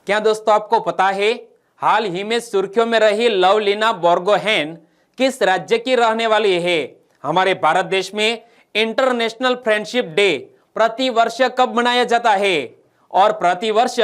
क्या दोस्तों आपको पता है हाल ही में सुर्खियों में रही लवलीना बोर्गोहेन किस राज्य की रहने वाली है? हमारे भारत देश में इंटरनेशनल फ्रेंडशिप डे प्रति वर्ष कब मनाया जाता है और प्रति वर्ष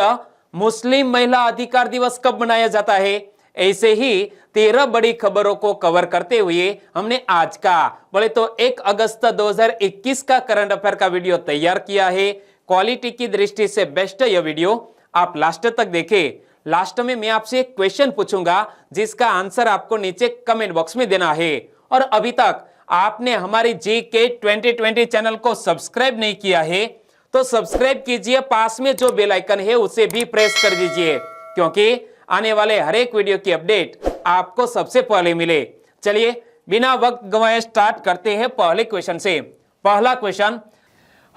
मुस्लिम महिला अधिकार दिवस कब मनाया जाता है? ऐसे ही 13 बड़ी खबरों को कवर करते हुए हमने आज का बोले तो 1 अगस्त 2021 का करंट अफेयर का वीडियो तैयार किया है। क्वालिटी की दृष्टि से बेस्ट यह वीडियो, आप लास्ट तक देखें। लास्ट में मैं आपसे एक क्वेश्चन पूछूंगा जिसका आंसर आपको नीचे कमेंट बॉक्स में देना है। और अभी तक आपने हमारी जीके 2020 चैनल को सब्सक्राइब नहीं किया है तो सब्सक्राइब कीजिए, पास में जो बेल आइकन है उसे भी प्रेस कर दीजिए क्योंकि आने वाले हर एक वीडियो की अपडेट आपको सबसे पहले मिले। चलिए बिना वक्त गंवाए स्टार्ट करते हैं पहले क्वेश्चन से। पहला क्वेश्चन,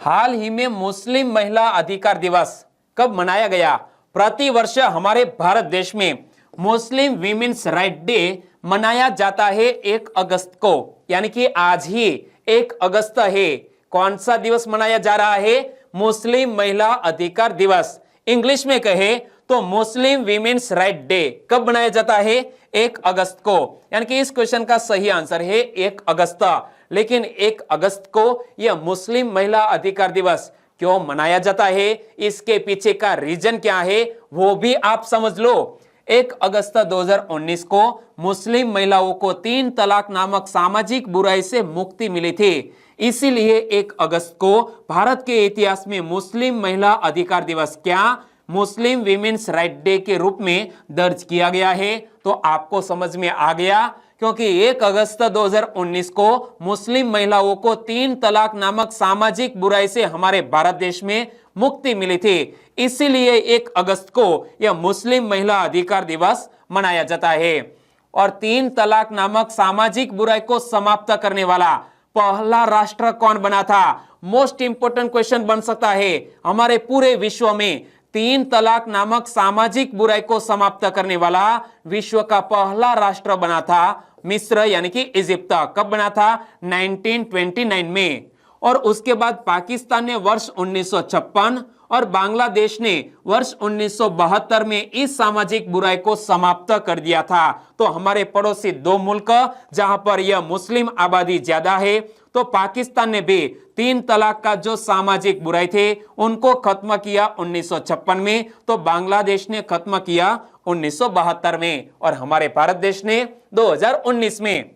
हाल ही में मुस्लिम महिला अधिकार दिवस कब मनाया गया? प्रति वर्ष हमारे भारत देश में मुस्लिम वीमेन्स राइट डे मनाया जाता है 1 अगस्त को, यानी कि आज ही 1 अगस्त है। कौन सा दिवस मनाया जा रहा है? मुस्लिम महिला अधिकार दिवस। इंग्लिश में कहे तो मुस्लिम वीमेन्स राइट डे कब मनाया जाता है? 1 अगस्त को, यानी कि इस क्वेश्चन का सही आंसर है 1 अगस्त। लेकिन 1 अगस्त को यह मुस्लिम महिला अधिकार दिवस क्यों मनाया जाता है, इसके पीछे का रीजन क्या है वो भी आप समझ लो। 1 अगस्त 2019 को मुस्लिम महिलाओं को 3 तलाक नामक सामाजिक बुराई से मुक्ति मिली थी, इसीलिए 1 अगस्त को भारत के इतिहास में मुस्लिम महिला अधिकार दिवस क्या मुस्लिम वीमेन्स राइट डे के रूप में दर्ज किया गया है। तो आपको समझ में आ गया क्योंकि 1 अगस्त 2019 को मुस्लिम महिलाओं को 3 तलाक नामक सामाजिक बुराई से हमारे भारत देश में मुक्ति मिली थी, इसीलिए 1 अगस्त को यह मुस्लिम महिला अधिकार दिवस मनाया जाता है। और 3 तलाक नामक सामाजिक बुराई को समाप्त करने वाला पहला राष्ट्र कौन बना था? मोस्ट इंपोर्टेंट क्वेश्चन बन सकता है। हमारे पूरे विश्व में 3 तलाक नामक सामाजिक बुराई को समाप्त करने वाला विश्व का पहला राष्ट्र बना था मिस्र, यानी कि इजिप्ट। कब बना था? 1929 में। और उसके बाद पाकिस्तान ने वर्ष 1956 और बांग्लादेश ने वर्ष 1972 में इस सामाजिक बुराई को समाप्त कर दिया था। तो हमारे पड़ोसी 2 मुल्क जहां पर यह मुस्लिम आबादी ज्यादा है, तो पाकिस्तान ने भी 3 तलाक का जो सामाजिक बुराई थे उनको खत्म किया 1956 में, तो बांग्लादेश ने खत्म किया 1972 में और हमारे भारत देश ने 2019 में।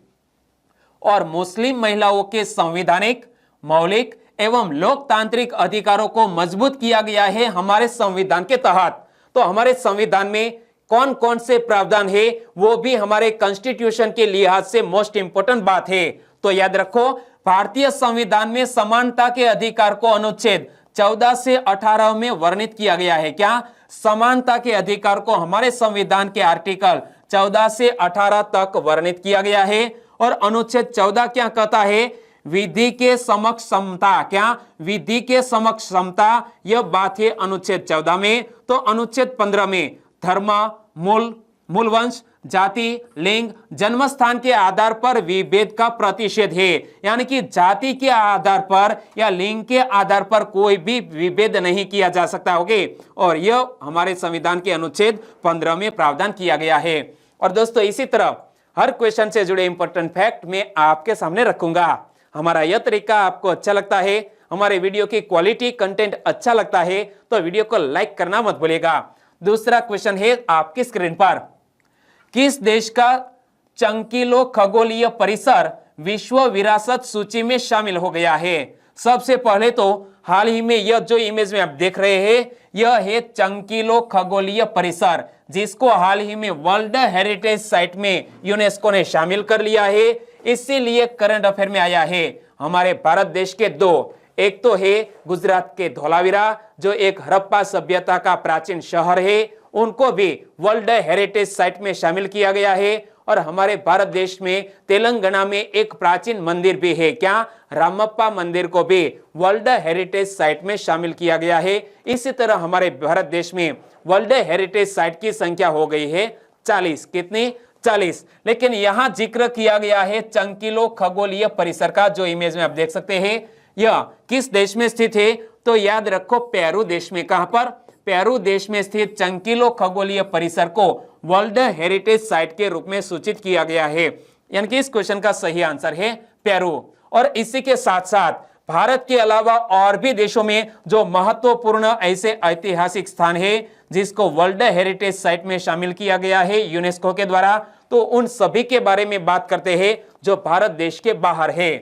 और मुस्लिम महिलाओं के संवैधानिक, मौलिक एवं लोकतांत्रिक अधिकारों को मजबूत किया गया है हमारे संविधान के तहत। तो हमारे संविधान में कौन कौन से प्रावधान है वो भी हमारे कॉन्स्टिट्यूशन के लिहाज से मोस्ट इंपोर्टेंट बात है। तो याद रखो, भारतीय संविधान में समानता के अधिकार को अनुच्छेद 14 से 18 में वर्णित किया गया है। क्या? समानता के अधिकार को हमारे संविधान के आर्टिकल 14 से 18 तक वर्णित किया गया है। और अनुच्छेद 14 क्या कहता है? विधि के समक्ष समता। क्या? विधि के समक्ष समता, यह बात है अनुच्छेद 14 में। तो अनुच्छेद 15 में धर्म, मूल वंश, जाति, लिंग, जन्म स्थान के आधार पर विभेद का प्रतिषेध है, यानी कि जाति के आधार पर या लिंग के आधार पर कोई भी विभेद नहीं किया जा सकता। ओके, और यह हमारे संविधान के अनुच्छेद 15 में प्रावधान किया गया है। और दोस्तों इसी तरह हर क्वेश्चन से जुड़े इंपॉर्टेंट फैक्ट मैं आपके सामने रखूंगा। हमारा यह तरीका आपको अच्छा लगता है, हमारे वीडियो की क्वालिटी कंटेंट अच्छा लगता है तो वीडियो को लाइक करना मत भूलिएगा। दूसरा क्वेश्चन है आपकी स्क्रीन पर, किस देश का चंकीलो खगोलीय परिसर विश्व विरासत सूची में शामिल हो गया है? सबसे पहले तो हाल ही में यह जो इमेज में आप देख रहे हैं यह है चंकीलो खगोलीय परिसर, जिसको हाल ही में वर्ल्ड हेरिटेज साइट में यूनेस्को ने शामिल कर लिया है। इसीलिए करंट अफेयर में आया है। हमारे भारत देश के 2, एक तो है गुजरात के धोलावीरा जो एक हड़प्पा सभ्यता का प्राचीन शहर है, उनको भी वर्ल्ड हेरिटेज साइट में शामिल किया गया है। और हमारे भारत देश में तेलंगाना में एक प्राचीन मंदिर भी है। क्या? रामप्पा मंदिर को भी वर्ल्ड हेरिटेज साइट में शामिल किया गया है। इसी तरह हमारे भारत देश में वर्ल्ड हेरिटेज साइट की संख्या हो गई है 40। कितनी? 40। लेकिन यहां जिक्र किया गया है चंकीलो खगोलीय परिसर का, जो इमेज में आप देख सकते हैं। यह किस देश में स्थित है? तो याद रखो पेरू देश में। कहां पर? पेरू देश में स्थित चंकिलो खगोलीय परिसर को वर्ल्ड हेरिटेज साइट के रूप में सूचित किया गया है। यानी कि इस क्वेश्चन का सही आंसर है पेरू। और इसी के साथ साथ भारत के अलावा और भी देशों में जो महत्वपूर्ण ऐसे ऐतिहासिक स्थान है जिसको वर्ल्ड हेरिटेज साइट में शामिल किया गया है यूनेस्को के द्वारा, तो उन सभी के बारे में बात करते हैं जो भारत देश के बाहर है।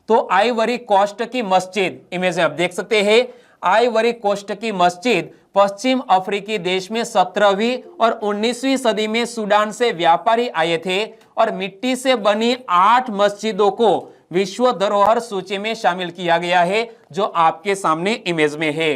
तो आइवरी कोस्ट की मस्जिद, इमेज में आप देख सकते हैं, आइवरी कोस्ट की मस्जिद पश्चिम अफ्रीकी देश में 17वीं और 19वीं सदी में सूडान से व्यापारी आए थे और मिट्टी से बनी 8 मस्जिदों को विश्व धरोहर सूची में शामिल किया गया है, जो आपके सामने इमेज में है।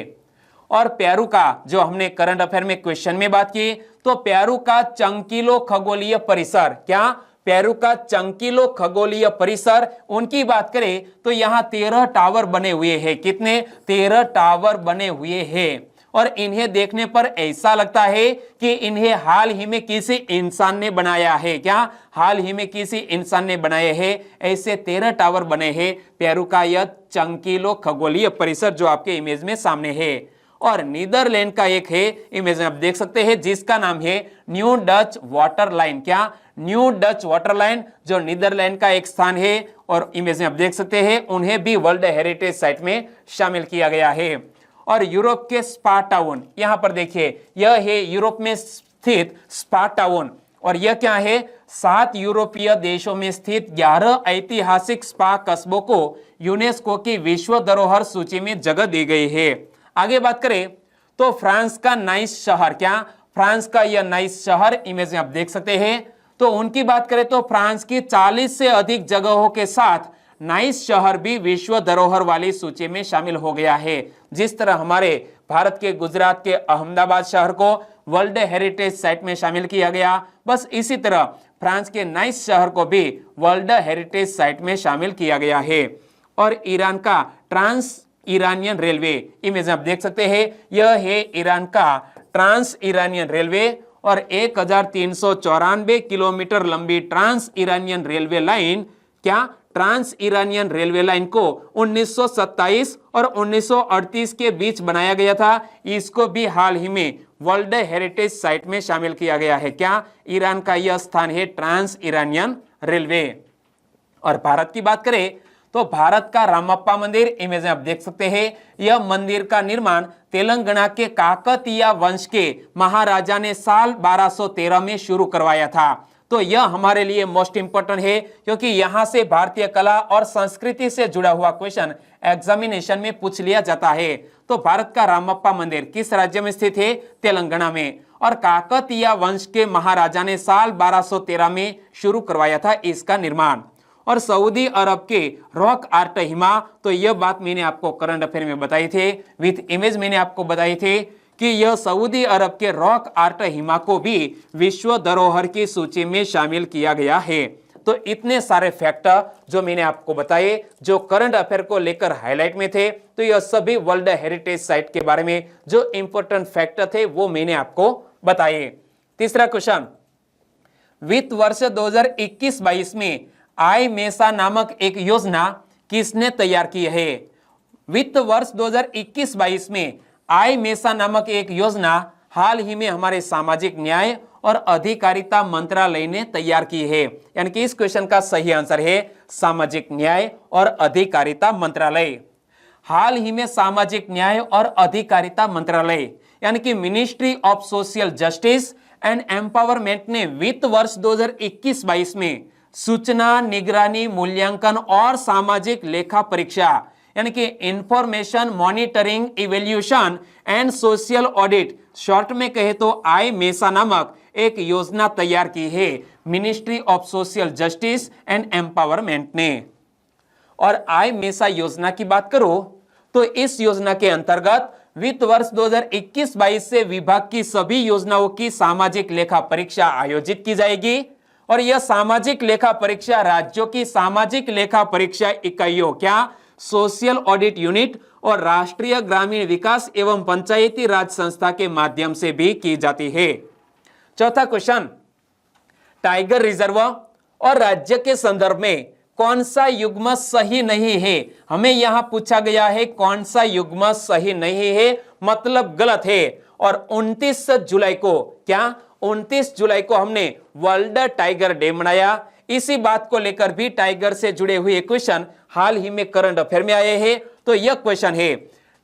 और पेरू का जो हमने करंट अफेयर में क्वेश्चन में बात की, तो पेरू का चंकिलो खगोलीय परिसर, क्या पेरू का चंकिलो खगोलीय परिसर, उनकी बात करें तो यहां 13 टावर बने हुए हैं। कितने? 13 टावर बने हुए हैं। और इन्हें देखने पर ऐसा लगता है कि इन्हें हाल ही में किसी इंसान ने बनाया है। क्या? हाल ही में किसी इंसान ने बनाए हैं। ऐसे 13 टावर बने हैं पेरू का यह चंकिलो खगोलीय परिसर जो आपके इमेज में सामने है। और नीदरलैंड का एक है, इमेज में आप देख सकते हैं, जिसका नाम है न्यू डच वाटर लाइन। क्या? न्यू डच वाटर लाइन, जो नीदरलैंड का एक स्थान है और इमेज में आप देख सकते हैं, उन्हें भी वर्ल्ड हेरिटेज साइट में शामिल किया गया है। और यूरोप के स्पा टाउन, यहां पर देखिए, यह है यूरोप में स्थित स्पा टाउन। और यह क्या है? 7 यूरोपीय देशों में स्थित 11 ऐतिहासिक स्पा कस्बों को यूनेस्को की विश्व धरोहर सूची में जगह दी गई है। आगे बात करें तो फ्रांस का नाइस शहर, क्या? फ्रांस का यह नाइस शहर, इमेज में आप देख सकते हैं, तो उनकी बात करें तो फ्रांस की 40 से अधिक जगहों के साथ नाइस शहर भी विश्व धरोहर वाली सूची में शामिल हो गया है। जिस तरह हमारे भारत के गुजरात के अहमदाबाद शहर को वर्ल्ड हेरिटेज साइट में शामिल किया गया, बस इसी तरह फ्रांस के नाइस शहर को भी वर्ल्ड हेरिटेज साइट में शामिल किया गया है। और ईरान का ट्रांस ईरानियन रेलवे, इमेज आप देख सकते हैं, यह है ईरान का ट्रांस ईरानियन रेलवे। और 1394 किलोमीटर लंबी ट्रांस ईरानियन रेलवे लाइन, क्या? ट्रांस ईरानियन रेलवे लाइन को 1927 और 1938 के बीच बनाया गया था। इसको भी हाल ही में वर्ल्ड हेरिटेज साइट में शामिल किया गया है। क्या? ईरान का यह स्थान है ट्रांस ईरानियन रेलवे। और भारत की बात करें तो भारत का रामप्पा मंदिर, इमेज में आप देख सकते हैं, यह मंदिर का निर्माण तेलंगाना के काकतीय वंश के महाराजा ने साल 1213 में शुरू करवाया था। तो यह हमारे लिए मोस्ट इंपोर्टेंट है, क्योंकि यहां से भारतीय कला और संस्कृति से जुड़ा हुआ क्वेश्चन एग्जामिनेशन में पूछ लिया जाता है। तो भारत का रामप्पा मंदिर किस राज्य में स्थित है? तेलंगाना में। और काकतीय वंश के महाराजा ने साल 1213 में शुरू करवाया था इसका निर्माण। और सऊदी अरब के रॉक आर्ट हिमा, तो यह बात मैंने आपको करंट अफेयर में बताई थी, विथ इमेज मैंने आपको बताई थी कि यह सऊदी अरब के रॉक आर्ट हिमा को भी विश्व धरोहर की सूची में शामिल किया गया है। तो इतने सारे फैक्टर जो मैंने आपको बताए, जो करंट अफेयर को लेकर हाईलाइट में थे, तो यह सभी वर्ल्ड हेरिटेज साइट के बारे में जो इंपॉर्टेंट फैक्टर थे वो मैंने आपको बताए। तीसरा क्वेश्चन, वित्त वर्ष 2021-22 में आई मेसा नामक एक योजना किसने तैयार की है? वित्त वर्ष 2021-22 में आई मेसा नामक एक योजना हाल ही में हमारे सामाजिक न्याय और अधिकारिता मंत्रालय ने तैयार की है। यानी कि इस क्वेश्चन का सही आंसर है सामाजिक न्याय और अधिकारिता मंत्रालय। हाल ही में सामाजिक न्याय और अधिकारिता मंत्रालय यानी कि ministry of social justice and empowerment ने वित्त वर्ष 2021-22 में सूचना, निगरानी, मूल्यांकन और सामाजिक लेखा परीक्षा यानी कि information monitoring evaluation and social audit, short में कहे तो आई मेसा नामक एक योजना तैयार की है ministry of social justice and empowerment ने। और आई मेसा योजना की बात करो तो इस योजना के अंतर्गत वित्त वर्ष 2021-22 से विभाग की सभी योजनाओं की सामाजिक लेखा परीक्षा आयोजित की जाएगी। और यह सामाजिक लेखा परीक्षा राज्यों की सामाजिक लेखा परीक्षा इकाइयों, क्या सोशल ऑडिट यूनिट और राष्ट्रीय ग्रामीण विकास एवं पंचायती राज संस्था के माध्यम से भी की जाती है। चौथा क्वेश्चन, टाइगर रिजर्व और राज्य के संदर्भ में कौन सा युग्म सही नहीं है। हमें यहां पूछा गया है कौन सा युग्म सही नहीं है, मतलब गलत है। और 29 जुलाई को, क्या 29 जुलाई को हमने वर्ल्ड टाइगर डे मनाया। इसी बात को लेकर भी टाइगर से जुड़े हुए क्वेश्चन हाल ही में करंट अफेयर में आए हैं। तो यह क्वेश्चन है,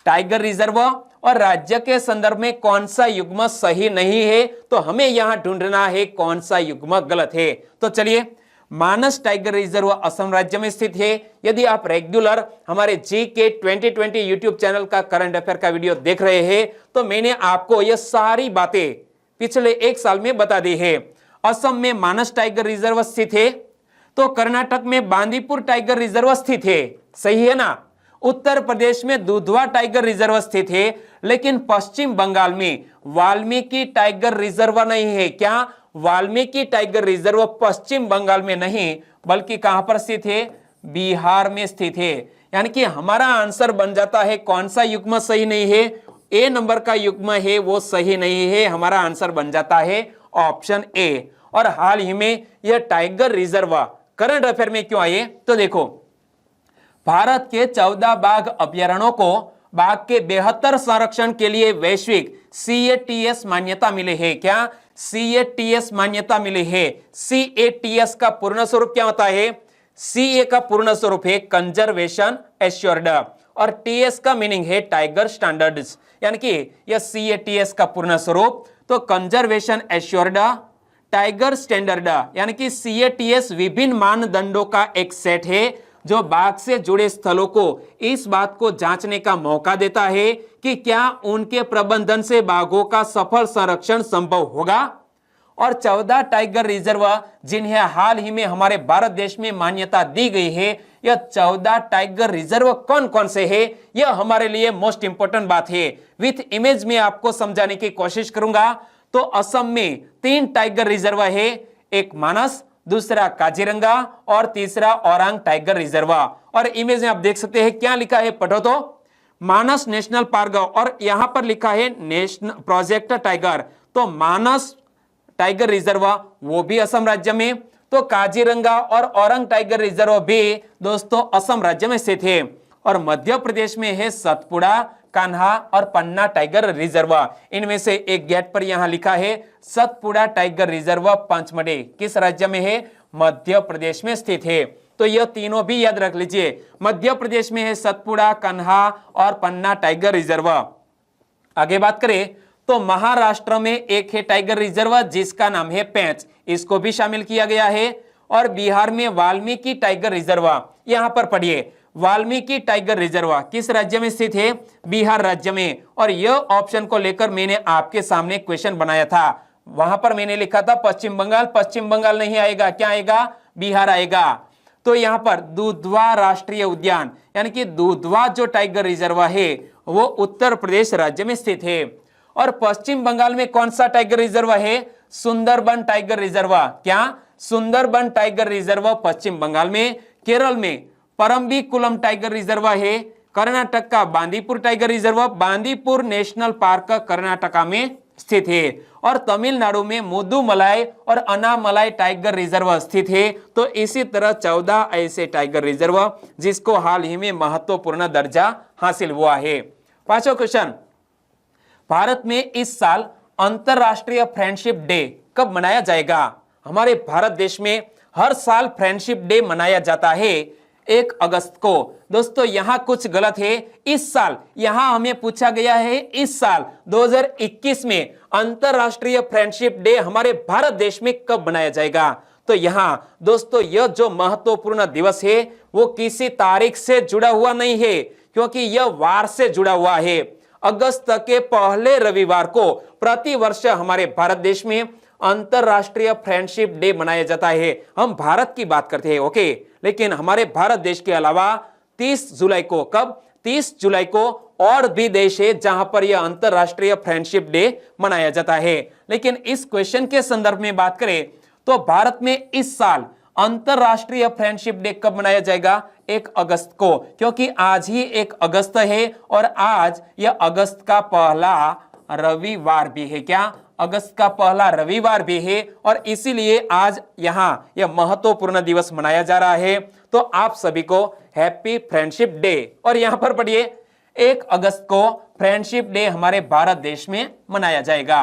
टाइगर रिजर्व और राज्य के संदर्भ में कौन सा युग्म सही नहीं है, तो हमें यहां ढूंढना है कौन सा युग्म गलत है। तो चलिए, मानस टाइगर रिजर्व असम राज्य में स्थित है। यदि आप रेगुलर हमारे GK 2020 यूट्यूब चैनल का करंट अफेयर का वीडियो देख रहे हैं तो मैंने आपको यह सारी बातें पिछले 1 साल में बता दी है। असम में मानस टाइगर रिजर्व स्थित है, तो कर्नाटक में बांदीपुर टाइगर रिजर्व स्थित है, सही है ना। उत्तर प्रदेश में दुधवा टाइगर रिजर्व स्थित है, लेकिन पश्चिम बंगाल में वाल्मीकि टाइगर रिजर्व नहीं है। क्या वाल्मीकि टाइगर रिजर्व पश्चिम बंगाल में नहीं बल्कि कहां पर स्थित है, बिहार में स्थित है। यानी कि हमारा आंसर बन जाता है कौन सा युग्म सही नहीं है, ए नंबर का युग्म है वो सही नहीं है। हमारा आंसर बन जाता है ऑप्शन ए। और हाल ही में यह टाइगर रिजर्व करंट अफेयर में क्यों आए, तो देखो, भारत के 14 बाघ अभ्यारण्यों को बाघ के बेहतर संरक्षण के लिए वैश्विक CATS मान्यता मिली है। क्या CATS मान्यता मिली है। CATS का पूर्ण स्वरूप क्या होता है, CA का पूर्ण स्वरूप है कंजर्वेशन एश्योर्ड और TS का मीनिंग है टाइगर स्टैंडर्ड्स, यानी कि यह CATS का पूर्ण स्वरूप तो कंजर्वेशन एश्योर्ड टाइगर स्टैंडर्ड, यानी कि CATS विभिन्न मानदंडों का एक सेट है जो बाघ से जुड़े स्थलों को इस बात को जांचने का मौका देता है कि क्या उनके प्रबंधन से बाघों का सफल संरक्षण संभव होगा। और 14 टाइगर रिजर्व जिन्हें हाल ही में हमारे भारत देश में मान्यता दी गई है, यह 14 टाइगर रिजर्व कौन कौन से है, यह हमारे लिए मोस्ट इंपोर्टेंट बात है। विथ इमेज में आपको समझाने की कोशिश करूंगा। तो असम में 3 टाइगर रिजर्व है, एक मानस, दूसरा काजीरंगा और तीसरा औरांग टाइगर रिजर्व। और इमेज में आप देख सकते हैं क्या लिखा है, पढ़ो तो, मानस नेशनल पार्क और यहां पर लिखा है नेशनल प्रोजेक्ट टाइगर। तो मानस टाइगर रिजर्व वो भी असम राज्य में, तो काजीरंगा और औरंग टाइगर रिजर्व भी दोस्तों असम राज्य में स्थित है। और मध्य प्रदेश में है सतपुड़ा, कान्हा और पन्ना टाइगर रिजर्व। इनमें से एक गेट पर यहां लिखा है सतपुड़ा टाइगर रिजर्व पंचमढ़ी, किस राज्य में है, मध्य प्रदेश में स्थित है। तो यह तीनों भी याद रख लीजिए, मध्य प्रदेश में है सतपुड़ा, कान्हा और पन्ना टाइगर रिजर्व। आगे बात करें तो महाराष्ट्र में एक है टाइगर रिजर्व जिसका नाम है पेंच, इसको भी शामिल किया गया है। और बिहार में वाल्मीकि टाइगर रिजर्व, यहां पर पढ़िए, वाल्मीकि टाइगर रिजर्व किस राज्य में स्थित है, बिहार राज्य में। और यह ऑप्शन को लेकर मैंने आपके सामने क्वेश्चन बनाया था, वहां पर मैंने लिखा था पश्चिम बंगाल, पश्चिम बंगाल नहीं आएगा, क्या आएगा, बिहार आएगा। तो यहां पर दुधवा राष्ट्रीय उद्यान यानी कि दुधवा जो टाइगर रिजर्व है वो उत्तर प्रदेश राज्य में स्थित है। और पश्चिम बंगाल में कौन सा टाइगर रिजर्व है, सुंदरबन टाइगर रिजर्व, क्या सुंदरबन टाइगर रिजर्व पश्चिम बंगाल में। केरल में परम्बिकुलम टाइगर रिजर्व है। कर्नाटक का Bandipur tiger reserve, Bandipur national park Karnataka में स्थित है। और तमिलनाडु में मुदुमलाई और अनामलाई टाइगर रिजर्व स्थित है। तो इसी तरह 14 ऐसे टाइगर रिजर्व जिसको हाल ही में महत्वपूर्ण दर्जा हासिल हुआ है। पांचवा क्वेश्चन, भारत में इस साल अंतरराष्ट्रीय फ्रेंडशिप डे कब मनाया जाएगा। हमारे भारत देश में हर साल फ्रेंडशिप डे मनाया जाता है 1 अगस्त को। दोस्तों यहां कुछ गलत है, इस साल, यहां हमें पूछा गया है इस साल 2021 में अंतरराष्ट्रीय फ्रेंडशिप डे हमारे भारत देश में कब मनाया जाएगा। तो यहां दोस्तों यह जो महत्वपूर्ण दिवस है वो किसी तारीख से जुड़ा हुआ नहीं है, क्योंकि यह वार से जुड़ा हुआ है। अगस्त के पहले रविवार को प्रति वर्ष हमारे भारत देश में अंतरराष्ट्रीय फ्रेंडशिप डे मनाया जाता है। हम भारत की बात करते हैं, ओके, लेकिन हमारे भारत देश के अलावा 30 जुलाई को, कब, 30 जुलाई को और भी देश है जहां पर यह अंतरराष्ट्रीय फ्रेंडशिप डे मनाया जाता है। लेकिन इस क्वेश्चन के संदर्भ में बात करें तो भारत में इस साल अंतरराष्ट्रीय फ्रेंडशिप डे कब मनाया जाएगा, 1 अगस्त को, क्योंकि आज ही 1 अगस्त है और आज यह अगस्त का पहला रविवार भी है। क्या? अगस्त का पहला रविवार भी है और इसीलिए आज यहाँ यह महत्वपूर्ण दिवस मनाया जा रहा है। तो आप सभी को हैप्पी फ्रेंडशिप डे। और यहाँ पर पढ़िए 1 अगस्त को फ्रेंडशिप डे हमारे भारत देश में मनाया जाएगा।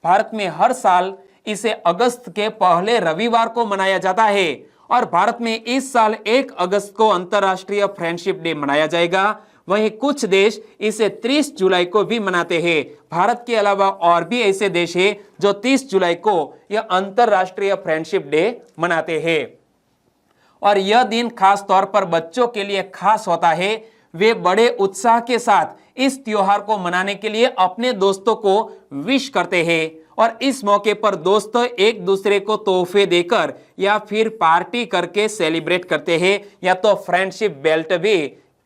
भारत में हर साल इसे अगस्त के पहले रविवार को मनाया जाता है और भारत में इस साल 1 अगस्त को अंतर्राष्ट्रीय फ्रेंडशिप डे मनाया जाएगा। वहीं कुछ देश इसे 30 जुलाई को भी मनाते हैं। भारत के अलावा और भी ऐसे देश हैं जो 30 जुलाई को यह अंतर्राष्ट्रीय फ्रेंडशिप डे मनाते हैं। और यह दिन खास तौर पर बच्चों के लिए खास होता है। वे बड़े उत्साह के साथ इस त्योहार को मनाने के लिए अपने दोस्तों को विश करते हैं और इस मौके पर दोस्त एक दूसरे को तोहफे देकर या फिर पार्टी करके सेलिब्रेट करते हैं या तो फ्रेंडशिप बेल्ट भी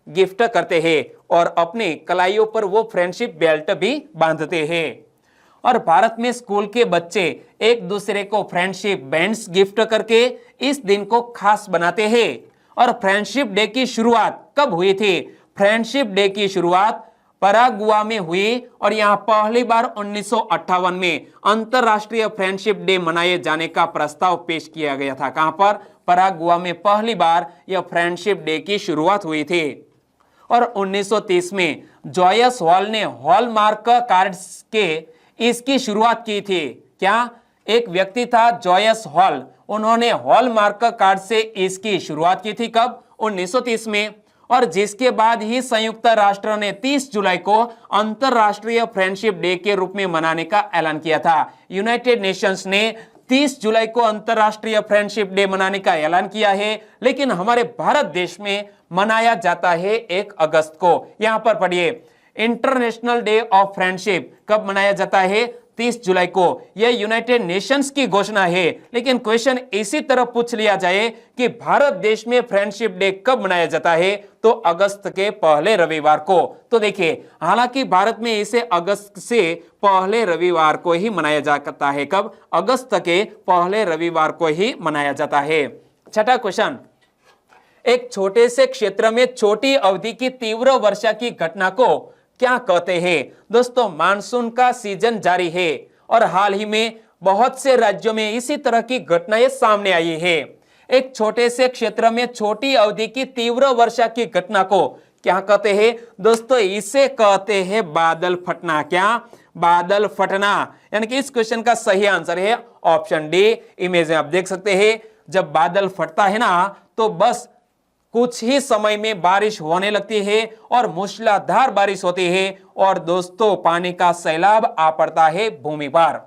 गिफ्ट करते हैं और अपने कलाइयों पर वो फ्रेंडशिप बेल्ट भी बांधते हैं। और भारत में स्कूल के बच्चे एक दूसरे को फ्रेंडशिप बैंड्स गिफ्ट करके इस दिन को खास बनाते हैं। और फ्रेंडशिप डे की शुरुआत कब हुई थी? फ्रेंडशिप डे की शुरुआत परागुआ में हुई और यहाँ पहली बार 1958 में अंतरराष्ट्रीय फ्रेंडशिप डे मनाए जाने का प्रस्ताव पेश किया गया था। कहां पर? परागुआ में पहली बार यह फ्रेंडशिप डे की शुरुआत हुई थी। और 1930 में जॉयस हॉल ने हॉलमार्क कार्ड्स के इसकी शुरुआत की थी। क्या? एक व्यक्ति था जॉयस हॉल, उन्होंने हॉलमार्क कार्ड से इसकी शुरुआत की थी। कब? 1930 में। और जिसके बाद ही संयुक्त राष्ट्र ने 30 जुलाई को अंतरराष्ट्रीय फ्रेंडशिप डे के रूप में मनाने का ऐलान किया था। यूनाइटेड नेशंस ने 30 जुलाई को अंतरराष्ट्रीय फ्रेंडशिप डे मनाने का ऐलान किया है, लेकिन हमारे भारत देश में मनाया जाता है 1 अगस्त को। यहां पर पढ़िए, इंटरनेशनल डे ऑफ फ्रेंडशिप कब मनाया जाता है? 30 जुलाई को। यह यूनाइटेड नेशंस की घोषणा है, लेकिन क्वेश्चन इसी तरह पूछ लिया जाए कि भारत देश में फ्रेंडशिप डे कब मनाया जाता है, तो अगस्त के पहले रविवार को। तो देखिए, हालांकि भारत में इसे अगस्त से पहले रविवार को ही मनाया जाता है। कब? अगस्त के पहले रविवार को ही मनाया जाता है। छठा क्वेश्चन, एक छोटे से क्षेत्र में छोटी अवधि की तीव्र वर्षा की घटना को क्या कहते हैं? दोस्तों, मानसून का सीजन जारी है और हाल ही में बहुत से राज्यों में इसी तरह की घटनाएं सामने आई है। एक छोटे से क्षेत्र में छोटी अवधि की तीव्र वर्षा की घटना को क्या कहते हैं? दोस्तों, इसे कहते हैं बादल फटना। क्या? बादल फटना। यानी कि इस क्वेश्चन का सही आंसर है ऑप्शन डी। इमेज में आप देख सकते हैं, जब बादल फटता है ना तो बस कुछ ही समय में बारिश होने लगती है और मूसलाधार बारिश होती है और दोस्तों पानी का सैलाब आ पड़ता है भूमि पर।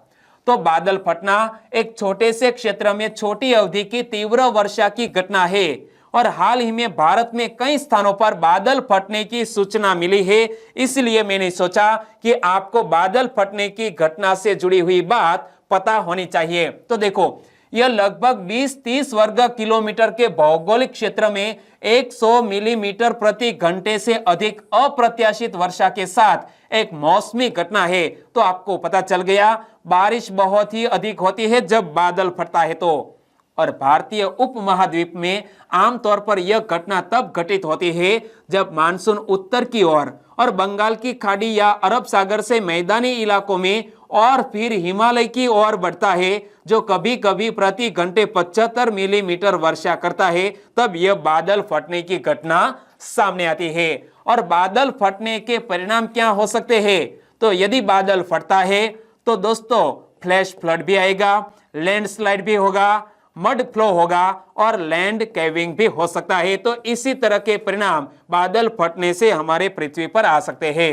तो बादल फटना एक छोटे से क्षेत्र में छोटी अवधि की तीव्र वर्षा की घटना है और हाल ही में भारत में कई स्थानों पर बादल फटने की सूचना मिली है। इसलिए मैंने सोचा कि आपको बादल फटने की घटना से जुड़ी हुई बात पता होनी चाहिए। तो देखो, यह लगभग 20-30 वर्ग किलोमीटर के भौगोलिक क्षेत्र में 100 मिलीमीटर प्रति घंटे से अधिक अप्रत्याशित वर्षा के साथ एक मौसमी घटना है। तो आपको पता चल गया, बारिश बहुत ही अधिक होती है जब बादल फटता है तो। और भारतीय उपमहाद्वीप में आमतौर पर यह घटना तब घटित होती है जब मानसून उत्तर की ओर और बंगाल की खाड़ी या अरब सागर से मैदानी इलाकों में और फिर हिमालय की ओर बढ़ता है, जो कभी कभी प्रति घंटे 75 मिलीमीटर वर्षा करता है। तब यह बादल फटने की घटना सामने आती है। और बादल फटने के परिणाम क्या हो सकते हैं? तो यदि बादल फटता है तो दोस्तों फ्लैश फ्लड भी आएगा, लैंडस्लाइड भी होगा, मड फ्लो होगा और लैंड कैविंग भी हो सकता है। तो इसी तरह के परिणाम बादल फटने से हमारे पृथ्वी पर आ सकते हैं।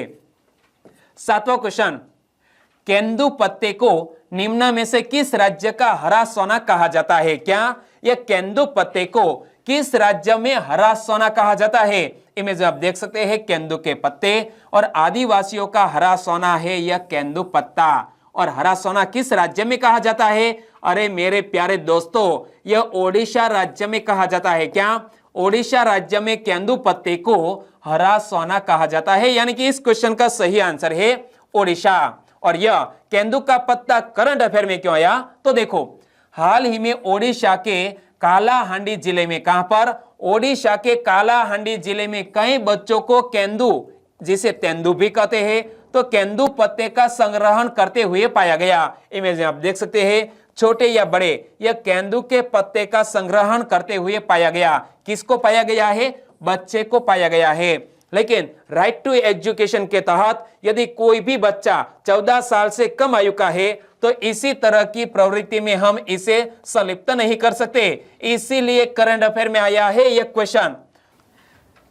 7वां क्वेश्चन, केंदु पत्ते को निम्न में से किस राज्य का हरा सोना कहा जाता है? क्या? यह केंदु पत्ते को किस राज्य में हरा सोना कहा जाता है? इमेज आप देख सकते हैं, केंदु के पत्ते और आदिवासियों का हरा सोना है यह केंदु पत्ता। और हरा सोना किस राज्य में कहा जाता है? अरे मेरे प्यारे दोस्तों, यह ओडिशा राज्य में कहा जाता है। क्या? ओडिशा राज्य में केंदु पत्ते को हरा सोना कहा जाता है। यानी कि इस क्वेश्चन का सही आंसर है ओडिशा। और यह केंदु का पत्ता करंट अफेयर में क्यों आया? तो देखो, हाल ही में ओडिशा के कालाहांडी जिले में, कहां पर? ओडिशा के कालाहांडी जिले में कई बच्चों को केंदु, जिसे तेंदु भी कहते हैं, तो केंदु पत्ते का संग्रहण करते हुए पाया गया। इमेज में आप देख सकते हैं, छोटे या बड़े, यह केंदु के पत्ते का संग्रहण करते हुए पाया गया। किसको पाया गया है? बच्चे को पाया गया है। लेकिन राइट टू एजुकेशन के तहत यदि कोई भी बच्चा 14 साल से कम आयु का है तो इसी तरह की प्रवृत्ति में हम इसे संलिप्त नहीं कर सकते। इसीलिए करंट अफेयर में आया है यह क्वेश्चन।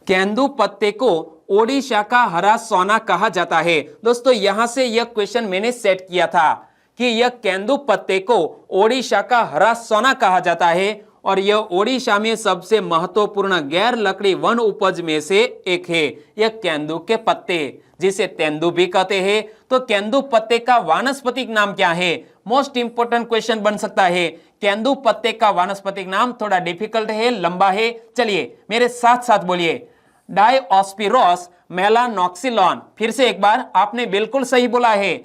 केंदु पत्ते को ओडिशा का हरा सोना कहा जाता है। दोस्तों यहां से यह क्वेश्चन मैंने सेट किया था कि यह केंदु पत्ते को ओडिशा का हरा सोना कहा जाता है और यह ओडिशा में सबसे महत्वपूर्ण गैर लकड़ी वन उपज में से एक है। यह केंदु के पत्ते, जिसे तेंदु भी कहते हैं, तो केंदु पत्ते का वानस्पतिक नाम क्या है? मोस्ट इंपोर्टेंट क्वेश्चन बन सकता है। केंदु पत्ते का वानस्पतिक नाम थोड़ा डिफिकल्ट है, लंबा है। चलिए मेरे साथ साथ बोलिए, डायोस्पिरोस मेलानॉक्सिलॉन। फिर से एक बार, आपने बिल्कुल सही बोला है,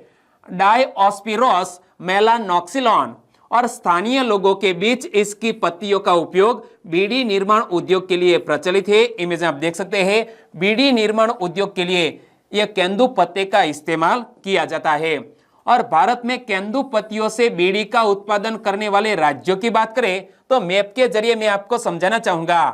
डायोस्पिरोस मेलानॉक्सिलॉन। और स्थानीय लोगों के बीच इसकी पत्तियों का उपयोग बीड़ी निर्माण उद्योग के लिए प्रचलित है। इमेज में आप देख सकते हैं, बीड़ी निर्माण उद्योग के लिए यह केंदु पत्ते का इस्तेमाल किया जाता है। और भारत में केंदु पत्तियों से बीड़ी का उत्पादन करने वाले राज्यों की बात करें तो मैप के जरिए मैं आपको समझाना चाहूंगा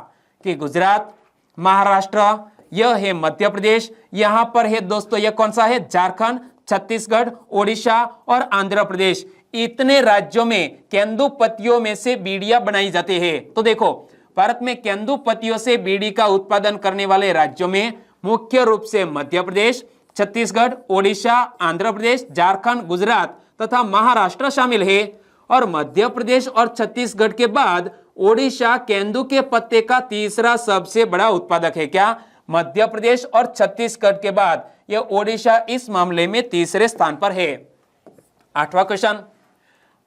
कि गुजरात, महाराष्ट्र, यह है मध्य प्रदेश, यहां पर है दोस्तों यह कौन सा है? झारखंड, छत्तीसगढ़, ओडिशा और आंध्र प्रदेश। इतने राज्यों में केंदु पत्तियों में से बीड़ियां बनाई जाती है। तो देखो, भारत में केंदु पत्तियों से बीड़ी का उत्पादन करने वाले राज्यों में मुख्य रूप से मध्य प्रदेश, छत्तीसगढ़, ओडिशा, आंध्र प्रदेश, झारखंड, गुजरात तथा महाराष्ट्र शामिल है। और मध्य प्रदेश और छत्तीसगढ़ के बाद ओडिशा केंदु के पत्ते का तीसरा सबसे बड़ा उत्पादक है। क्या? मध्य प्रदेश और छत्तीसगढ़ के बाद यह ओडिशा इस मामले में तीसरे स्थान पर है। 8वां क्वेश्चन,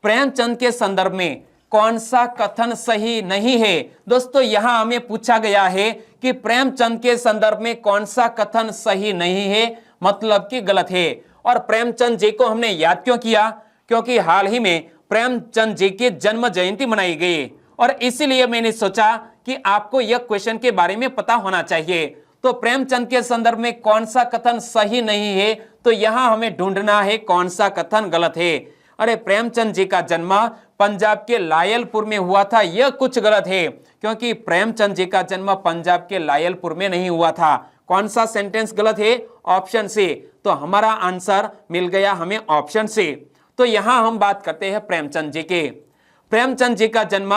प्रेमचंद के संदर्भ में कौन सा कथन सही नहीं है? दोस्तों यहां हमें पूछा गया है कि प्रेमचंद के संदर्भ में कौन सा कथन सही नहीं है, मतलब कि गलत है। और प्रेमचंद जी को हमने याद क्यों किया? क्योंकि हाल ही में प्रेमचंद जी की जन्म जयंती मनाई गई और इसीलिए मैंने सोचा कि आपको यह क्वेश्चन के बारे में पता होना चाहिए। तो प्रेमचंद के संदर्भ में कौन सा कथन सही नहीं है, तो यहां हमें ढूंढना है कौन सा कथन गलत है। अरे प्रेमचंद जी का जन्म पंजाब के लायलपुर में हुआ था, यह कुछ गलत है क्योंकि प्रेमचंद जी का जन्म पंजाब के लायलपुर में नहीं हुआ था। कौन सा सेंटेंस गलत है? Option C. तो हमारा आंसर मिल गया हमें ऑप्शन सी। तो यहां हम बात करते हैं प्रेमचंद जी के। प्रेमचंद जी का जन्म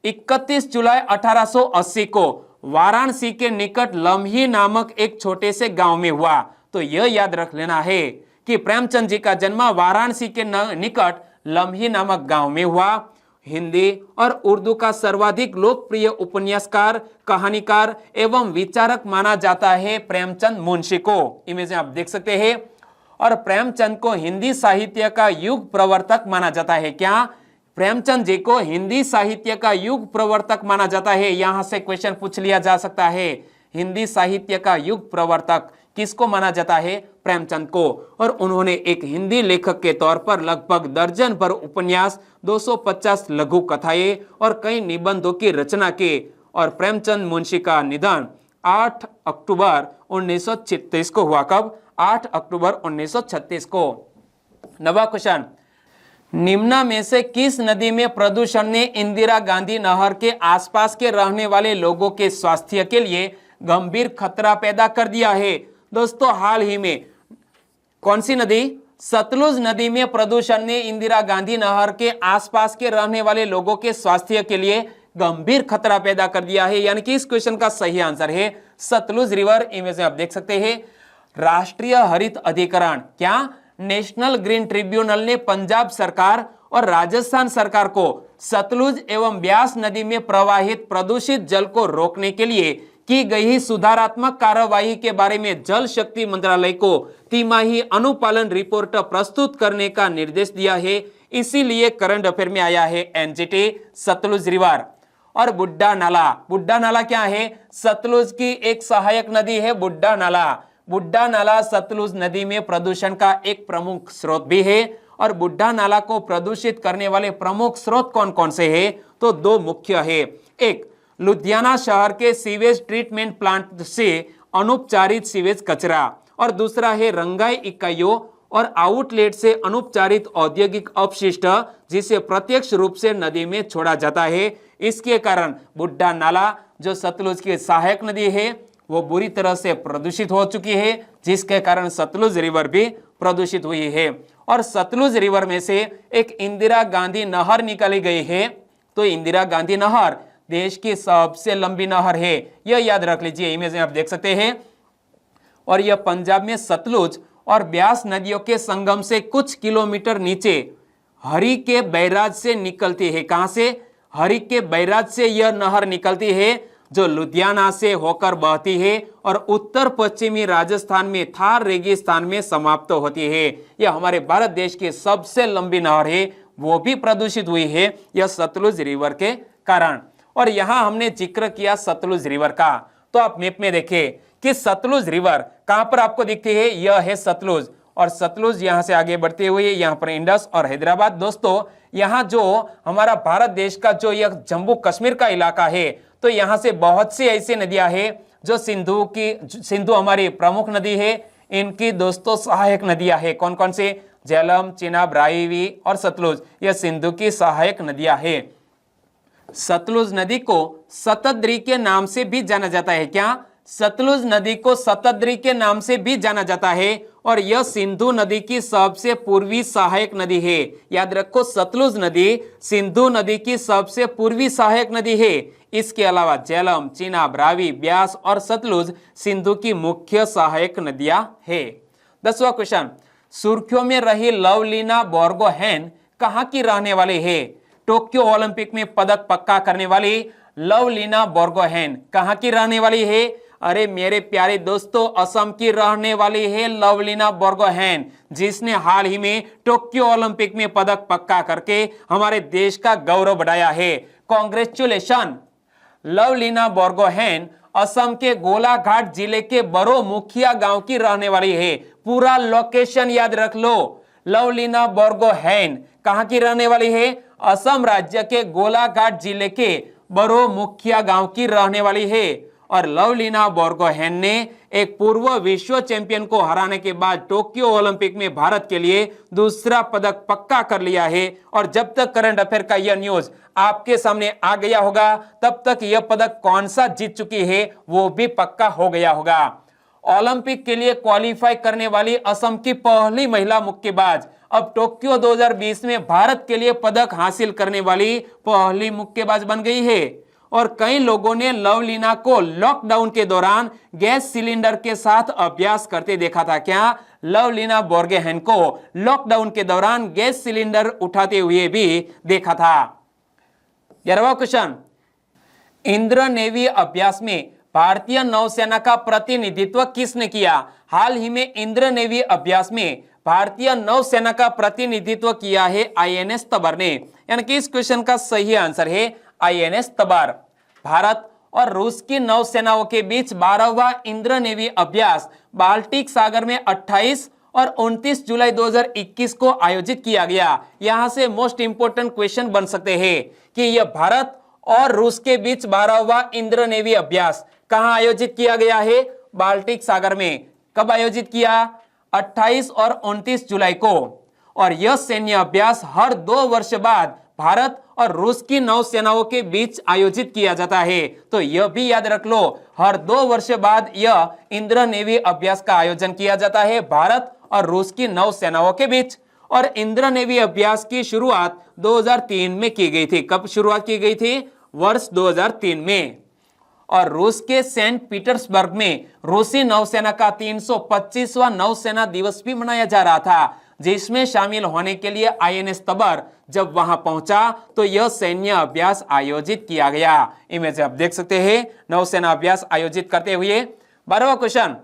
31 जुलाई 1880 को वाराणसी के निकट लम्ही नामक एक छोटे से गांव में हुआ। तो यह याद रख लेना है कि प्रेमचंद जी का जन्म वाराणसी के निकट लम्ही नामक गांव में हुआ। हिंदी और उर्दू का सर्वाधिक लोकप्रिय उपन्यासकार, कहानीकार एवं विचारक माना जाता है प्रेमचंद मुंशी को। इमेज में आप देख सकते हैं। और प्रेमचंद को हिंदी साहित्य का युग प्रवर्तक माना जाता है। क्या? प्रेमचंद जी को हिंदी साहित्य का युग प्रवर्तक माना जाता है। यहां से क्वेश्चन पूछ लिया जा सकता है, हिंदी साहित्य का युग प्रवर्तक किसको माना जाता है? प्रेमचंद को। और उन्होंने एक हिंदी लेखक के तौर पर लगभग दर्जन भर उपन्यास, 250 लघु कथाएं और कई निबंधों की रचना की। और प्रेमचंद मुंशी का निधन 8 अक्टूबर 1936 को हुआ। कब? 8 अक्टूबर 1936 को। 9वां क्वेश्चन, निम्न में से किस नदी में प्रदूषण ने इंदिरा गांधी नहर के आसपास के रहने वाले लोगों के स्वास्थ्य के लिए गंभीर खतरा पैदा कर दिया है? दोस्तों हाल ही में कौन सी नदी? सतलुज नदी में प्रदूषण ने इंदिरा गांधी नहर के आसपास के रहने वाले लोगों के स्वास्थ्य के लिए गंभीर खतरा पैदा कर दिया है। यानी कि इस क्वेश्चन का सही आंसर है सतलुज रिवर। इमेज में आप देख सकते हैं। राष्ट्रीय हरित अधिकरण, क्या? नेशनल ग्रीन ट्रिब्यूनल ने पंजाब सरकार और राजस्थान सरकार को सतलुज एवं ब्यास नदी में प्रवाहित प्रदूषित जल को रोकने के लिए की गई सुधारात्मक कार्यवाही के बारे में जल शक्ति मंत्रालय को तिमाही अनुपालन रिपोर्ट प्रस्तुत करने का निर्देश दिया है। इसीलिए करंट अफेयर में आया है एनजीटी सतलुज रिवर। और बुड्ढा नाला, बुड्ढा नाला क्या है? सतलुज की एक सहायक नदी है बुड्ढा नाला। बुड्ढा नाला सतलुज नदी में प्रदूषण का एक प्रमुख स्रोत भी है। और बुड्ढा नाला को प्रदूषित करने वाले प्रमुख स्रोत कौन कौन से हैं? तो 2 मुख्य है। एक, लुधियाना शहर के सीवेज ट्रीटमेंट प्लांट से अनुपचारित सीवेज कचरा, और दूसरा है रंगाई इकाइयों और आउटलेट से अनुपचारित औद्योगिक अपशिष्ट जिसे प्रत्यक्ष रूप से नदी में छोड़ा जाता है। इसके कारण बुड्ढा नाला जो सतलुज की सहायक नदी है वो बुरी तरह से प्रदूषित हो चुकी है, जिसके कारण सतलुज रिवर भी प्रदूषित हुई है। और सतलुज रिवर में से एक इंदिरा गांधी नहर निकाली गई है। तो इंदिरा गांधी नहर देश की सबसे लंबी नहर है, यह याद रख लीजिए। इमेज में आप देख सकते हैं। और यह पंजाब में सतलुज और ब्यास नदियों के संगम से कुछ किलोमीटर नीचे हरी के बैराज से निकलती है। कहां से? हरी के बैराज से यह नहर निकलती है जो लुधियाना से होकर बहती है और उत्तर पश्चिमी राजस्थान में थार रेगिस्तान में समाप्त होती है। यह हमारे भारत देश की सबसे लंबी नहर है, वो भी प्रदूषित हुई है यह सतलुज रिवर के कारण। और यहां हमने जिक्र किया सतलुज रिवर का, तो आप मैप में देखें कि सतलुज रिवर कहां पर आपको दिखती है, यह है सतलुज। और सतलुज यहां से आगे बढ़ते हुए यहां पर इंडस और हैदराबाद। दोस्तों यहां जो हमारा भारत देश का जो यह जम्मू कश्मीर का इलाका है, तो यहां से बहुत सी ऐसी नदियां हैं जो सिंधु हमारी प्रमुख नदी है, इनकी दोस्तों सहायक नदियां हैं। कौन कौन से? झेलम, चिनाब, रावी और सतलुज, यह सिंधु की सहायक नदियां हैं। सतलुज नदी को शतद्री के नाम से भी जाना जाता है। क्या? सतलुज नदी को शतद्री के नाम से भी जाना जाता है और यह सिंधु नदी की सबसे पूर्वी सहायक नदी है। याद रखो, सतलुज नदी सिंधु नदी की सबसे पूर्वी सहायक नदी है। इसके अलावा झेलम, चिनाब, रावी, ब्यास और सतलुज सिंधु की मुख्य सहायक नदियां हैं। 10वां क्वेश्चन, सुर्खियों में रही लवलीना बोर्गोहेन कहां की रहने वाली है? टोक्यो ओलंपिक में पदक पक्का करने वाली लवलीना बोर्गोहेन कहां की रहने वाली है? अरे मेरे प्यारे दोस्तों, असम की रहने वाली है लवलीना बोर्गोहेन, जिसने हाल ही में टोक्यो ओलंपिक में पदक पक्का करके हमारे देश का गौरव बढ़ाया है। कांग्रेचुलेशन। लवलीना बोर्गोहेन असम के गोलाघाट जिले के बरो मुखिया गांव की रहने वाली है। पूरा लोकेशन याद रख लो। लवलीना बोर्गोहेन कहां की रहने वाली है? असम राज्य के गोलाघाट जिले के बरो मुखिया गांव की रहने वाली है। और लवलीना बोर्गोहेन ने एक पूर्व विश्व चैंपियन को हराने के बाद टोक्यो ओलंपिक में भारत के लिए दूसरा पदक पक्का कर लिया है। और जब तक करंट अफेयर का यह न्यूज आपके सामने आ गया होगा, तब तक यह पदक कौन सा जीत चुकी है वो भी पक्का हो गया होगा। ओलंपिक के लिए क्वालिफाई करने वाली असम की पहली महिला मुक्केबाज अब टोक्यो 2020 में भारत के लिए पदक हासिल करने वाली पहली मुक्केबाज बन गई है। और कई लोगों ने लवलीना को लॉकडाउन के दौरान गैस सिलेंडर के साथ अभ्यास करते देखा था। क्या? लवलीना बोर्गोहेन को लॉकडाउन के दौरान गैस सिलेंडर उठाते हुए भी देखा था। 11वां क्वेश्चन, इंद्र नेवी अभ्यास में भारतीय नौसेना का प्रतिनिधित्व किसने किया? हाल ही में इंद्र नेवी अभ्यास में भारतीय नौसेना का प्रतिनिधित्व किया है आईएनएस तबर ने। यानी कि इस क्वेश्चन का सही आंसर है आईएनएस तबर। भारत और रूस की नौसेनाओं के बीच 12वां इंद्र नेवी अभ्यास बाल्टिक सागर में 28 और 29 जुलाई 2021 को आयोजित किया गया। यहां से मोस्ट इंपोर्टेंट क्वेश्चन बन सकते हैं कि यह भारत और रूस के बीच 12वां इंद्र नेवी अभ्यास कहां आयोजित किया गया है? बाल्टिक सागर में। कब आयोजित किया? 28 और 29 जुलाई को। और यह सैन्य अभ्यास हर 2 वर्ष बाद भारत और रूस की नौसेनाओं के बीच आयोजित किया जाता है। तो यह भी याद रख लो, हर 2 वर्ष बाद यह इंद्र नेवी अभ्यास का आयोजन किया जाता है भारत और रूस की नौसेनाओं के बीच। और इंद्र नेवी अभ्यास की शुरुआत 2003 में की गई थी। कब शुरुआत की गई थी? वर्ष 2003 में। और रूस के सेंट पीटर्सबर्ग में रूसी नौसेना का 325वां नौसेना दिवस भी मनाया जा रहा था, जिसमें शामिल होने के लिए आईएनएस तबर जब वहां पहुंचा तो यह सैन्य अभ्यास आयोजित किया गया। इमेज आप देख सकते हैं नौसेना अभ्यास आयोजित करते हुए। 12वां क्वेश्चन,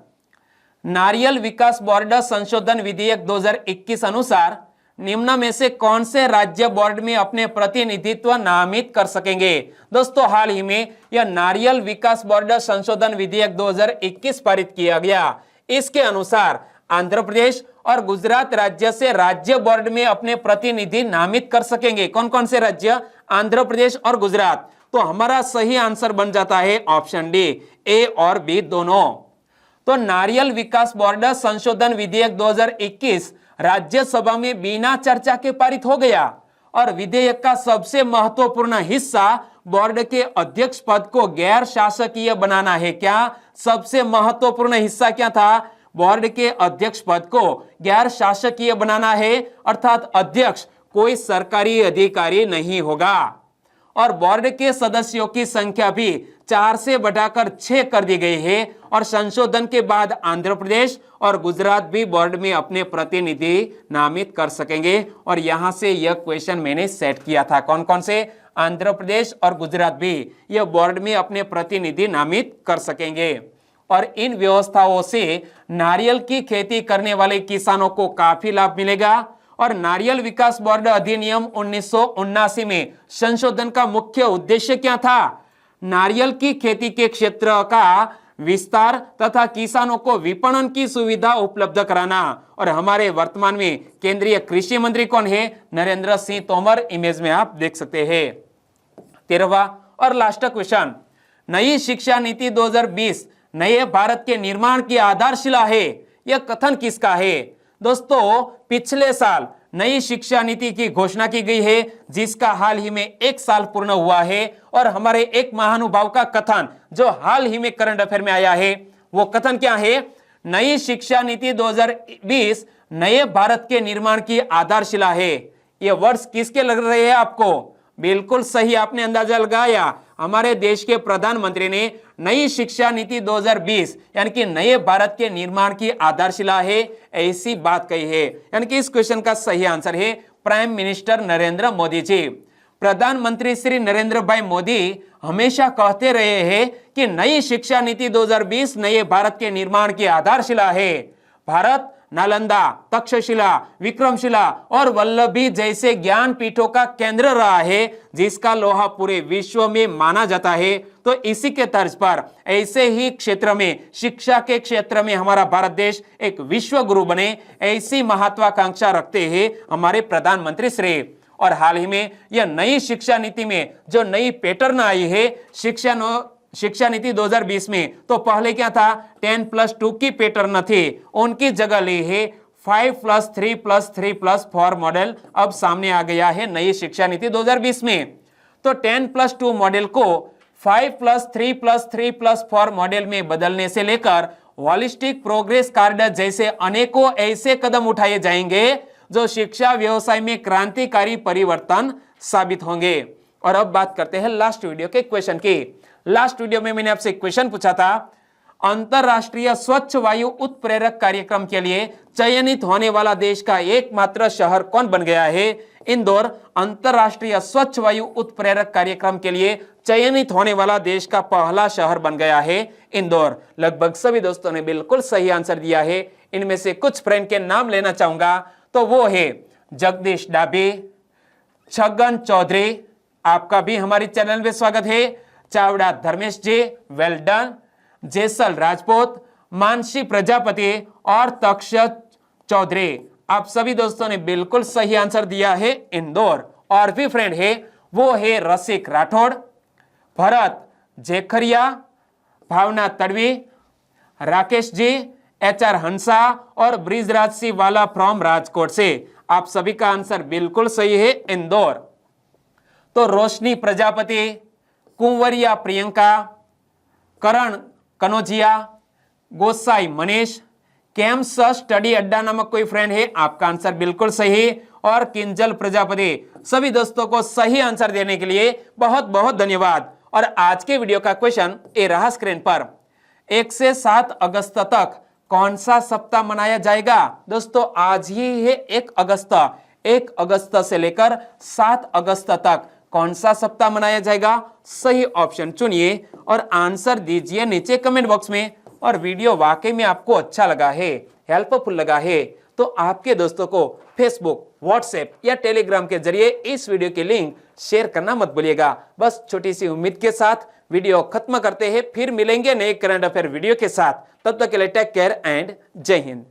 नारियल विकास बोर्ड संशोधन विधेयक 2021 अनुसार निम्न में से कौन से राज्य बोर्ड में अपने प्रतिनिधित्व नामित कर सकेंगे? दोस्तों हाल ही में यह नारियल विकास बोर्ड संशोधन विधेयक 2021 पारित किया गया। इसके अनुसार आंध्र प्रदेश और गुजरात राज्य से राज्य बोर्ड में अपने प्रतिनिधि नामित कर सकेंगे। कौन कौन से राज्य? आंध्र प्रदेश और गुजरात। तो हमारा सही आंसर बन जाता है ऑप्शन डी, ए और बी दोनों। तो नारियल विकास बोर्ड संशोधन विधेयक 2021 राज्यसभा में बिना चर्चा के पारित हो गया और विधेयक का सबसे महत्वपूर्ण हिस्सा बोर्ड के अध्यक्ष पद को गैर शासकीय बनाना है। क्या सबसे महत्वपूर्ण हिस्सा क्या था? बोर्ड के अध्यक्ष पद को गैर शासकीय बनाना है, अर्थात अध्यक्ष कोई सरकारी अधिकारी नहीं होगा और बोर्ड के सदस्यों की संख्या भी 4 से बढ़ाकर 6 कर दी गई है और संशोधन के बाद आंध्र प्रदेश और गुजरात भी बोर्ड में अपने प्रतिनिधि नामित कर सकेंगे। और यहां से यह क्वेश्चन मैंने सेट किया था, कौन कौन से? आंध्र प्रदेश और गुजरात भी यह बोर्ड में अपने प्रतिनिधि नामित कर सकेंगे। और इन व्यवस्थाओं से नारियल की खेती करने वाले किसानों को काफी लाभ मिलेगा। और नारियल विकास बोर्ड अधिनियम 1979 में संशोधन का मुख्य उद्देश्य क्या था? नारियल की खेती के क्षेत्र का विस्तार तथा किसानों को विपणन की सुविधा उपलब्ध कराना। और हमारे वर्तमान में केंद्रीय कृषि मंत्री कौन है? नरेंद्र सिंह तोमर। इमेज में आप देख सकते हैं। 13वां और लास्ट क्वेश्चन, नई शिक्षा नीति 2020 नए भारत के निर्माण की आधारशिला है, यह कथन किसका है? दोस्तों, पिछले साल नई शिक्षा नीति की घोषणा की गई है जिसका हाल ही में 1 साल पूर्ण हुआ है। और हमारे एक महानुभाव का कथन जो हाल ही में करंट अफेयर में आया है, वो कथन क्या है? नई शिक्षा नीति 2020 नए भारत के निर्माण की आधारशिला है। ये वर्ड्स किसके लग रहे हैं आपको? बिल्कुल सही, आपने अंदाजा लगाया। हमारे देश के प्रधानमंत्री ने नई शिक्षा नीति 2020 यानी कि नए भारत के निर्माण की आधारशिला है, ऐसी बात कही है। यानी कि इस क्वेश्चन का सही आंसर है प्राइम मिनिस्टर नरेंद्र मोदी जी। प्रधानमंत्री श्री नरेंद्र भाई मोदी हमेशा कहते रहे हैं कि नई शिक्षा नीति 2020 नए भारत के निर्माण की आधारशिला है। भारत नालंदा, तक्षशिला, विक्रमशिला और वल्लभी जैसे ज्ञान पीठों का केंद्र रहा है जिसका लोहा पूरे विश्व में माना जाता है। तो इसी के तर्ज पर ऐसे ही क्षेत्र में, शिक्षा के क्षेत्र में हमारा भारत देश एक विश्व गुरु बने, ऐसी महत्वाकांक्षा रखते हैं हमारे प्रधानमंत्री श्री। और हाल ही में यह नई शिक्षा नीति में जो नई पैटर्न आई है शिक्षा नीति 2020 में, तो पहले क्या था? 10+2 की पैटर्न थी, उनकी जगह ली है 5+3+3+4 मॉडल अब सामने आ गया है नई शिक्षा नीति 2020 में। तो 10+2 मॉडल को 5+3+3+4 मॉडल में बदलने से लेकर होलिस्टिक प्रोग्रेस कार्ड जैसे अनेकों ऐसे कदम उठाए जाएंगे जो शिक्षा व्यवसाय में क्रांतिकारी परिवर्तन साबित होंगे। और अब बात करते हैं लास्ट वीडियो के क्वेश्चन की। लास्ट वीडियो में मैंने आपसे क्वेश्चन पूछा था, अंतरराष्ट्रीय स्वच्छ वायु उत्प्रेरक कार्यक्रम के लिए चयनित होने वाला देश का एकमात्र शहर कौन बन गया है? इंदौर अंतरराष्ट्रीय स्वच्छ वायु उत्प्रेरक कार्यक्रम के लिए चयनित होने वाला देश का पहला शहर बन गया है इंदौर। लगभग सभी दोस्तों ने बिल्कुल सही आंसर दिया है। इनमें से कुछ फ्रेंड के नाम लेना चाहूंगा, तो वो है जगदीश डाबी, छगन चौधरी, आपका भी हमारे चैनल में स्वागत है, चावड़ा धर्मेश जी, वेल डन, जेसल राजपूत, मानसी प्रजापति और तक्ष चौधरी, आप सभी दोस्तों ने बिल्कुल सही आंसर दिया है इंदौर। और भी फ्रेंड है, वो है रसिक राठौड़, भरत जेखरिया, भावना तड़वी, राकेश जी, HR हंसा और ब्रिजराज सिंह वाला फ्रॉम राजकोट से, आप सभी का आंसर बिल्कुल सही है इंदौर। तो रोशनी प्रजापति, कुंवरिया प्रियंका, करण कनौजिया, गोसाई मनीष, कैम्स स्टडी अड्डा नामक कोई फ्रेंड है, आपका आंसर बिल्कुल सही। और किंजल प्रजापति, सभी दोस्तों को सही आंसर देने के लिए बहुत बहुत धन्यवाद। और आज के वीडियो का क्वेश्चन ये रहा स्क्रीन पर, 1 से 7 अगस्त तक कौन सा सप्ताह मनाया जाएगा? दोस्तों आज ही है 1 अगस्त, 1 अगस्त से लेकर 7 अगस्त तक कौन सा सप्ताह मनाया जाएगा? सही ऑप्शन चुनिए और आंसर दीजिए नीचे कमेंट बॉक्स में। और वीडियो वाकई में आपको अच्छा लगा है, हेल्पफुल लगा है, तो आपके दोस्तों को फेसबुक, व्हाट्सएप या टेलीग्राम के जरिए इस वीडियो की लिंक शेयर करना मत भूलिएगा। बस छोटी सी उम्मीद के साथ वीडियो खत्म करते हैं, फिर मिलेंगे नए करंट अफेयर वीडियो के साथ। तब तक के लिए टेक केयर एंड जय हिंद।